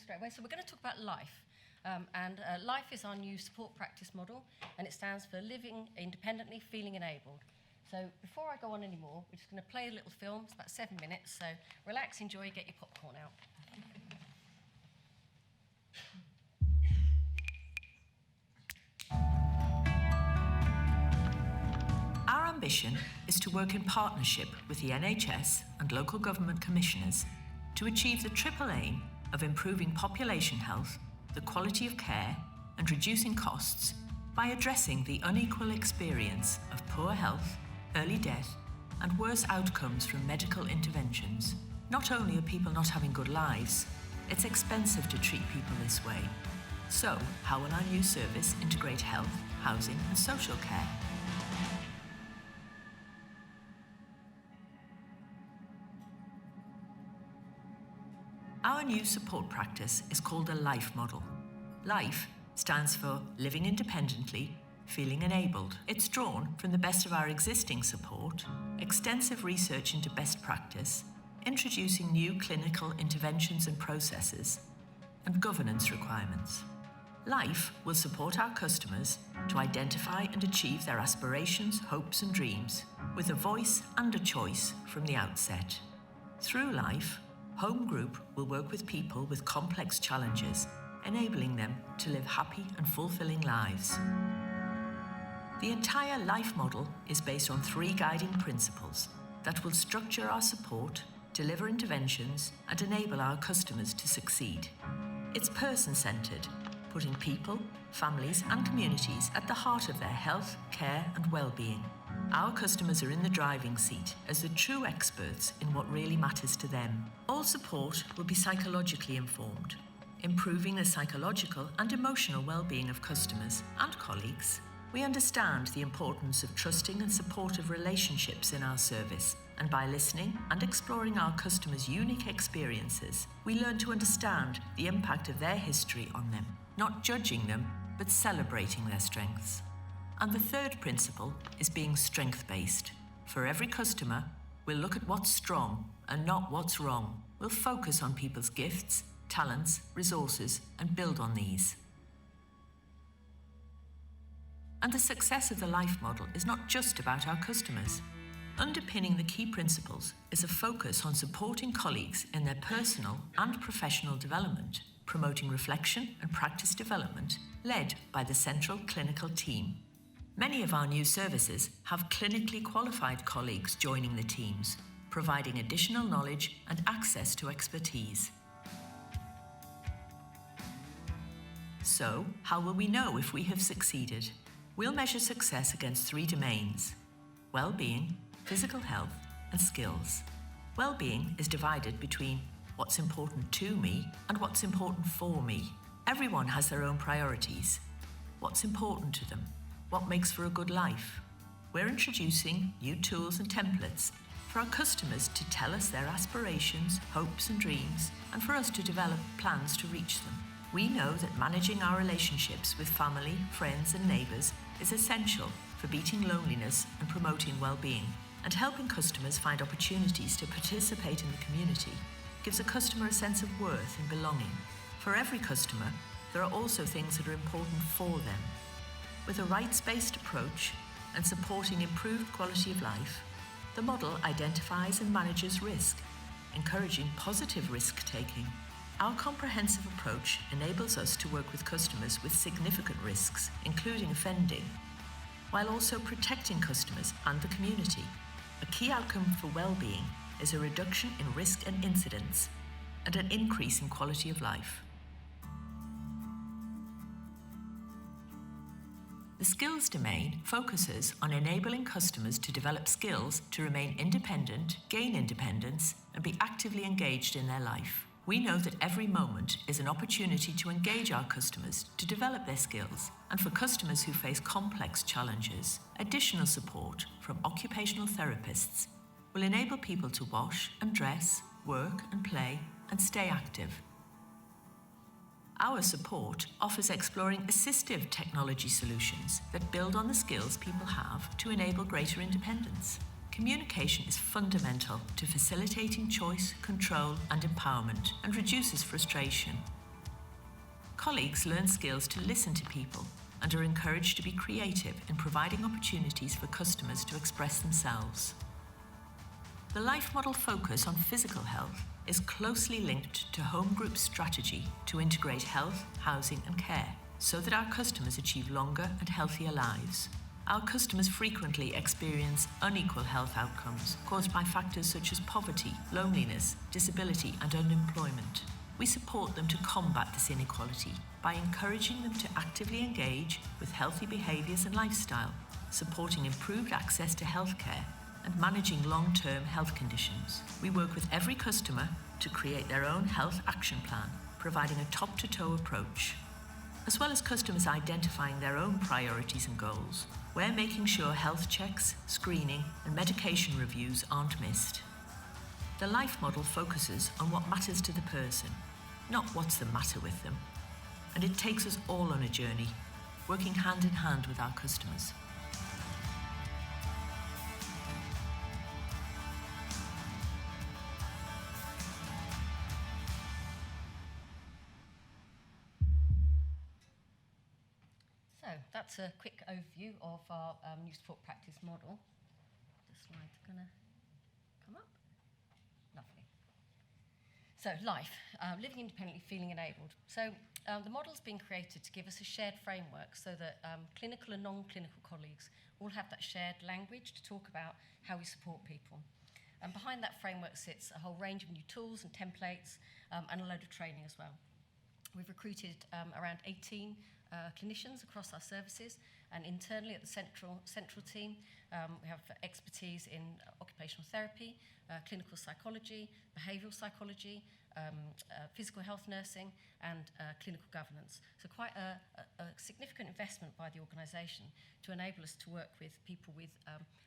straight away. So we're going to talk about life. Life is our new support practice model, and it stands for living independently, feeling enabled. So before I go on anymore, we're just going to play a little film. It's about 7 minutes, so relax, enjoy, get your popcorn out. Our ambition is to work in partnership with the NHS and local government commissioners to achieve the triple aim of improving population health, the quality of care, and reducing costs by addressing the unequal experience of poor health, early death, and worse outcomes from medical interventions. Not only are people not having good lives, it's expensive to treat people this way. So, how will our new service integrate health, housing, and social care? Our new support practice is called a LIFE model. LIFE stands for Living Independently, Feeling Enabled. It's drawn from the best of our existing support, extensive research into best practice, introducing new clinical interventions and processes, and governance requirements. LIFE will support our customers to identify and achieve their aspirations, hopes, and dreams with a voice and a choice from the outset. Through LIFE, Home Group will work with people with complex challenges, enabling them to live happy and fulfilling lives. The entire LIFE model is based on 3 guiding principles that will structure our support, deliver interventions, and enable our customers to succeed. It's person-centred, putting people, families, and communities at the heart of their health, care, and well-being. Our customers are in the driving seat as the true experts in what really matters to them. All support will be psychologically informed, improving the psychological and emotional well-being of customers and colleagues. We understand the importance of trusting and supportive relationships in our service, and by listening and exploring our customers' unique experiences, we learn to understand the impact of their history on them, not judging them, but celebrating their strengths. And the third principle is being strength-based. For every customer, we'll look at what's strong and not what's wrong. We'll focus on people's gifts, talents, resources, and build on these. And the success of the LIFE model is not just about our customers. Underpinning the key principles is a focus on supporting colleagues in their personal and professional development, promoting reflection and practice development, led by the central clinical team. Many of our new services have clinically qualified colleagues joining the teams, providing additional knowledge and access to expertise. So, how will we know if we have succeeded? We'll measure success against 3 domains: well-being, physical health, and skills. Well-being is divided between what's important to me and what's important for me. Everyone has their own priorities. What's important to them? What makes for a good life? We're introducing new tools and templates for our customers to tell us their aspirations, hopes, and dreams, and for us to develop plans to reach them. We know that managing our relationships with family, friends, and neighbours is essential for beating loneliness and promoting well-being, and helping customers find opportunities to participate in the community gives a customer a sense of worth and belonging. For every customer, there are also things that are important for them. With a rights-based approach and supporting improved quality of life, the model identifies and manages risk, encouraging positive risk-taking. Our comprehensive approach enables us to work with customers with significant risks, including offending, while also protecting customers and the community. A key outcome for well-being is a reduction in risk and incidents, and an increase in quality of life. The skills domain focuses on enabling customers to develop skills to remain independent, gain independence, and be actively engaged in their life. We know that every moment is an opportunity to engage our customers to develop their skills, and for customers who face complex challenges, additional support from occupational therapists will enable people to wash and dress, work and play, and stay active. Our support offers exploring assistive technology solutions that build on the skills people have to enable greater independence. Communication is fundamental to facilitating choice, control, and empowerment, and reduces frustration. Colleagues learn skills to listen to people and are encouraged to be creative in providing opportunities for customers to express themselves. The life model focus on physical health is closely linked to Home Group's strategy to integrate health, housing and care so that our customers achieve longer and healthier lives. Our customers frequently experience unequal health outcomes caused by factors such as poverty, loneliness, disability and unemployment. We support them to combat this inequality by encouraging them to actively engage with healthy behaviours and lifestyle, supporting improved access to healthcare and managing long-term health conditions. We work with every customer to create their own health action plan, providing a top-to-toe approach. As well as customers identifying their own priorities and goals, we're making sure health checks, screening and medication reviews aren't missed. The life model focuses on what matters to the person, not what's the matter with them. And it takes us all on a journey, working hand in hand with our customers. So that's a quick overview of our new support practice model. The slide's going to come up. Lovely. So life, living independently, feeling enabled. So the model's been created to give us a shared framework so that clinical and non-clinical colleagues all have that shared language to talk about how we support people. And behind that framework sits a whole range of new tools and templates and a load of training as well. We've recruited around 18 clinicians across our services, and internally at the central team we have expertise in occupational therapy, clinical psychology, behavioural psychology, physical health nursing and clinical governance. So quite a significant investment by the organisation to enable us to work with people with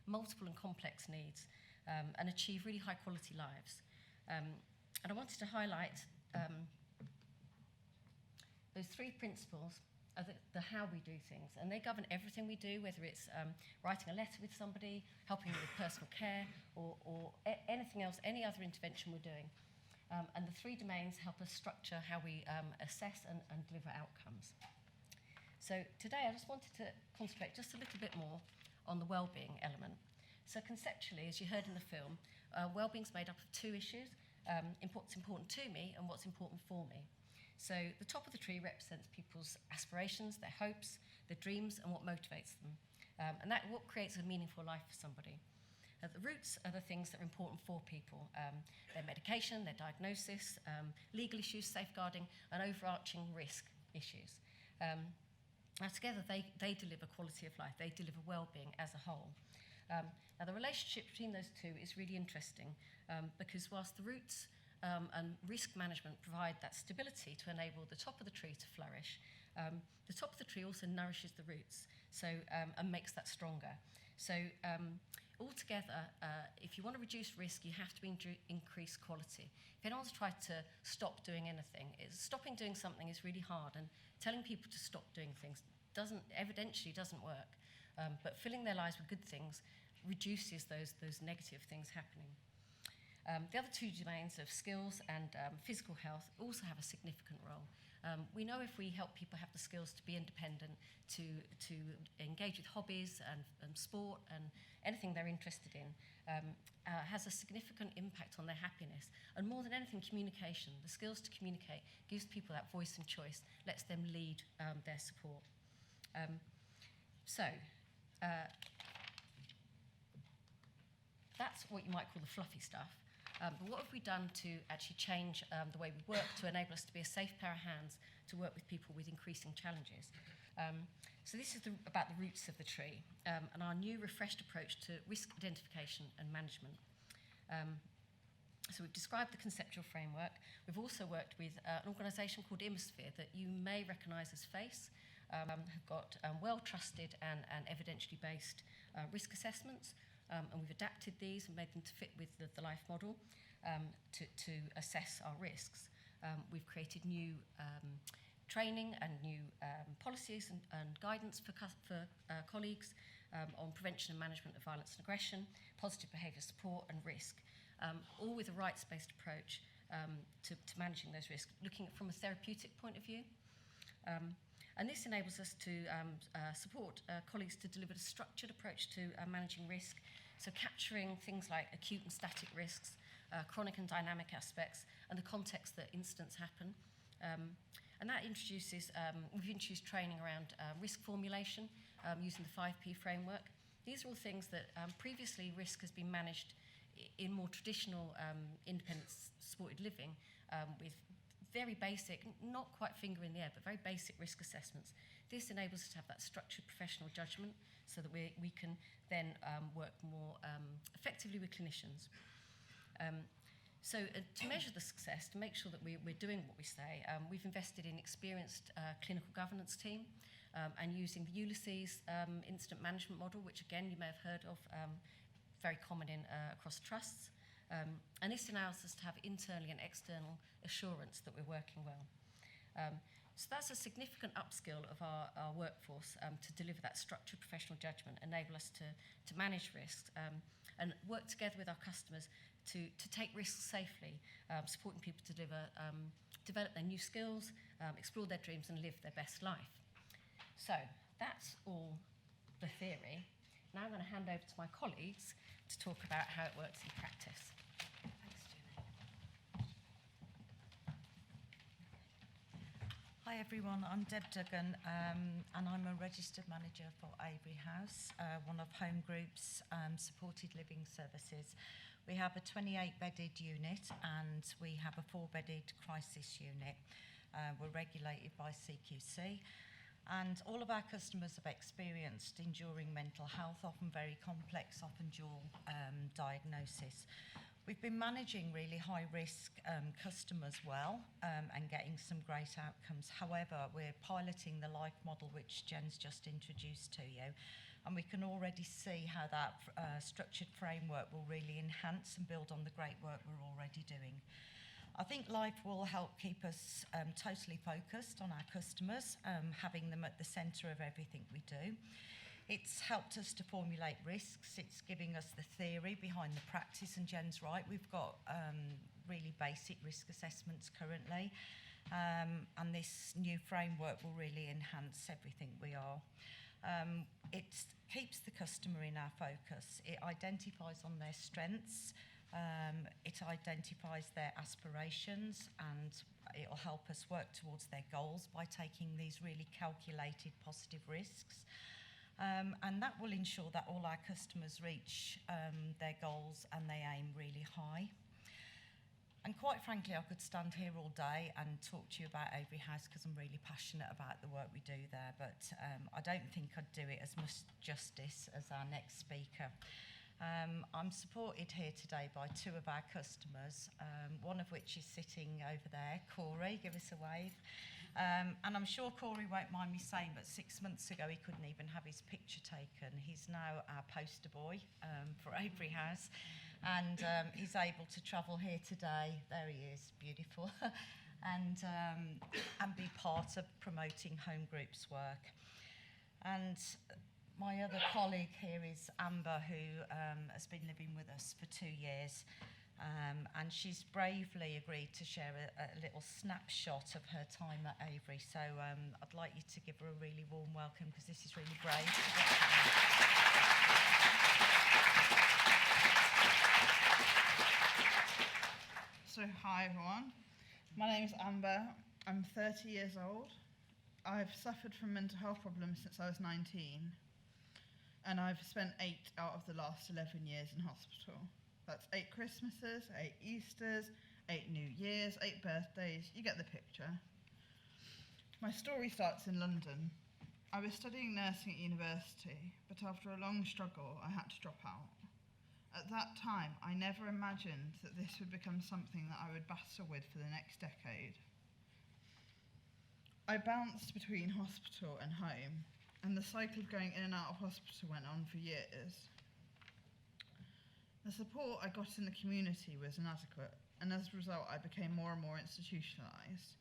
multiple and complex needs and achieve really high quality lives. And I wanted to highlight those three principles are the how we do things, and they govern everything we do, whether it's writing a letter with somebody, helping with personal care, or anything else, any other intervention we're doing. And the three domains help us structure how we assess and deliver outcomes. So today I just wanted to concentrate just a little bit more on the wellbeing element. So conceptually, as you heard in the film, wellbeing's made up of two issues, what's important to me and what's important for me. So the top of the tree represents people's aspirations, their hopes, their dreams, and what motivates them. And that what creates a meaningful life for somebody. The roots are the things that are important for people. Their medication, their diagnosis, legal issues, safeguarding, and overarching risk issues. Now together they deliver quality of life, they deliver well-being as a whole. Now the relationship between those two is really interesting because whilst the roots and risk management provide that stability to enable the top of the tree to flourish, the top of the tree also nourishes the roots and makes that stronger. So altogether, if you want to reduce risk, you have to increase quality. If anyone's tried to stop doing anything, stopping doing something is really hard, and telling people to stop doing things evidentially doesn't work. But filling their lives with good things reduces those negative things happening. The other two domains of skills and physical health also have a significant role. We know if we help people have the skills to be independent, to engage with hobbies and sport and anything they're interested in, has a significant impact on their happiness. And more than anything, communication. The skills to communicate gives people that voice and choice, lets them lead their support. That's what you might call the fluffy stuff. But what have we done to actually change the way we work to enable us to be a safe pair of hands to work with people with increasing challenges? So this is about the roots of the tree and our new refreshed approach to risk identification and management. So we've described the conceptual framework. We've also worked with an organisation called Imosphere that you may recognise as FACE, have got well-trusted and evidentially based risk assessments. And we've adapted these and made them to fit with the life model to assess our risks. We've created new training and new policies and guidance for colleagues on prevention and management of violence and aggression, positive behaviour support and risk, all with a rights-based approach to managing those risks, looking at from a therapeutic point of view. And this enables us to support colleagues to deliver a structured approach to managing risk, so capturing things like acute and static risks, chronic and dynamic aspects, and the context that incidents happen. And that introduces, we've introduced training around risk formulation using the 5P framework. These are all things that previously risk has been managed in more traditional independent supported living with very basic, not quite finger in the air, but very basic risk assessments. This enables us to have that structured professional judgment so that we can then work more effectively with clinicians. So to measure the success, to make sure that we're doing what we say, we've invested in experienced clinical governance team and using the Ulysses incident management model, which again you may have heard of, very common across trusts. And this allows us to have internally and external assurance that we're working well. So that's a significant upskill of our workforce to deliver that structured professional judgment, enable us to manage risks and work together with our customers to take risks safely, supporting people to develop their new skills, explore their dreams and live their best life. So that's all the theory. Now I'm going to hand over to my colleagues to talk about how it works in practice. Hi everyone, I'm Deb Duggan and I'm a registered manager for Avery House, one of Home Group's supported living services. We have a 28-bedded unit and we have a 4-bedded crisis unit. We're regulated by CQC and all of our customers have experienced enduring mental health, often very complex, often dual diagnosis. We've been managing really high-risk customers well and getting some great outcomes. However, we're piloting the life model, which Jen's just introduced to you, and we can already see how that structured framework will really enhance and build on the great work we're already doing. I think life will help keep us totally focused on our customers, having them at the centre of everything we do. It's helped us to formulate risks. It's giving us the theory behind the practice, and Jen's right, we've got really basic risk assessments currently, and this new framework will really enhance everything we are. It keeps the customer in our focus. It identifies on their strengths, it identifies their aspirations, and it'll help us work towards their goals by taking these really calculated positive risks. And that will ensure that all our customers reach their goals and they aim really high. And quite frankly, I could stand here all day and talk to you about Avery House because I'm really passionate about the work we do there, but I don't think I'd do it as much justice as our next speaker. I'm supported here today by two of our customers, one of which is sitting over there. Corey, give us a wave. And I'm sure Corey won't mind me saying, but 6 months ago he couldn't even have his picture taken. He's now our poster boy for Avery House, and he's able to travel here today. There he is, beautiful, and be part of promoting Home Group's work. And my other colleague here is Amber, who has been living with us for 2 years. And she's bravely agreed to share a little snapshot of her time at Avery. So I'd like you to give her a really warm welcome because this is really brave. So hi everyone, my name is Amber. I'm 30 years old. I've suffered from mental health problems since I was 19, and I've spent 8 out of the last 11 years in hospital. That's 8 Christmases, 8 Easters, 8 New Years, 8 birthdays. You get the picture. My story starts in London. I was studying nursing at university, but after a long struggle, I had to drop out. At that time, I never imagined that this would become something that I would battle with for the next decade. I bounced between hospital and home, and the cycle of going in and out of hospital went on for years. The support I got in the community was inadequate, and as a result I became more and more institutionalised.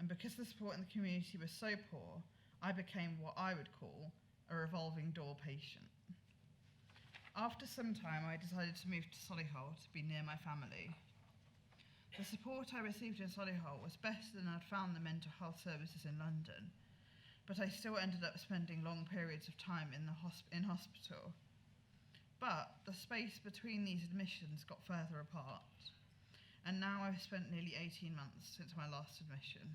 And because the support in the community was so poor, I became what I would call a revolving door patient. After some time I decided to move to Solihull to be near my family. The support I received in Solihull was better than I'd found the mental health services in London, but I still ended up spending long periods of time in hospital. But the space between these admissions got further apart, and now I've spent nearly 18 months since my last admission.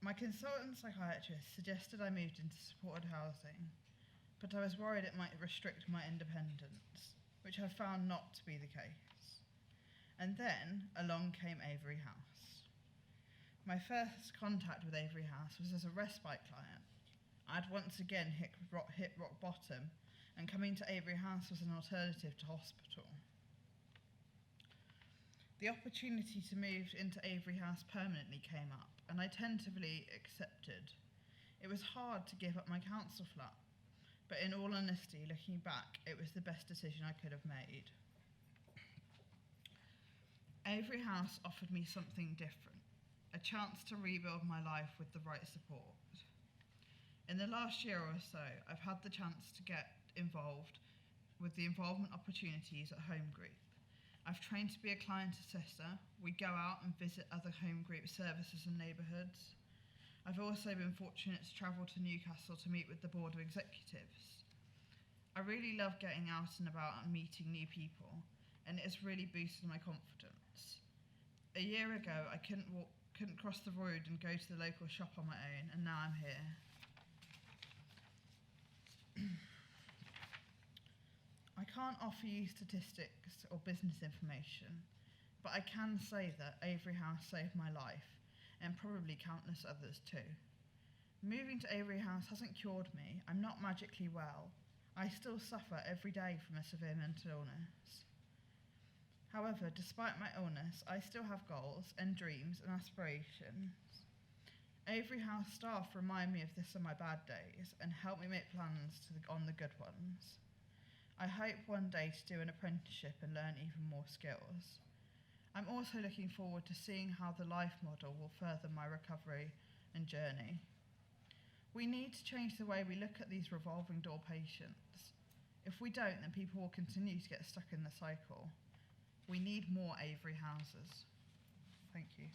My consultant psychiatrist suggested I moved into supported housing, but I was worried it might restrict my independence, which I found not to be the case. And then along came Avery House. My first contact with Avery House was as a respite client. I'd once again hit rock bottom, and coming to Avery House was an alternative to hospital. The opportunity to move into Avery House permanently came up, and I tentatively accepted. It was hard to give up my council flat, but in all honesty, looking back, it was the best decision I could have made. Avery House offered me something different, a chance to rebuild my life with the right support. In the last year or so, I've had the chance to get involved with the involvement opportunities at Home Group. I've trained to be a client assessor. We go out and visit other Home Group services and neighbourhoods. I've also been fortunate to travel to Newcastle to meet with the Board of Executives. I really love getting out and about and meeting new people, and it has really boosted my confidence. A year ago, I couldn't cross the road and go to the local shop on my own, and now I'm here. I can't offer you statistics or business information, but I can say that Avery House saved my life, and probably countless others too. Moving to Avery House hasn't cured me. I'm not magically well. I still suffer every day from a severe mental illness. However, despite my illness, I still have goals and dreams and aspirations. Avery House staff remind me of this on my bad days and help me make plans on the good ones. I hope one day to do an apprenticeship and learn even more skills. I'm also looking forward to seeing how the life model will further my recovery and journey. We need to change the way we look at these revolving door patients. If we don't, then people will continue to get stuck in the cycle. We need more Avery Houses. Thank you.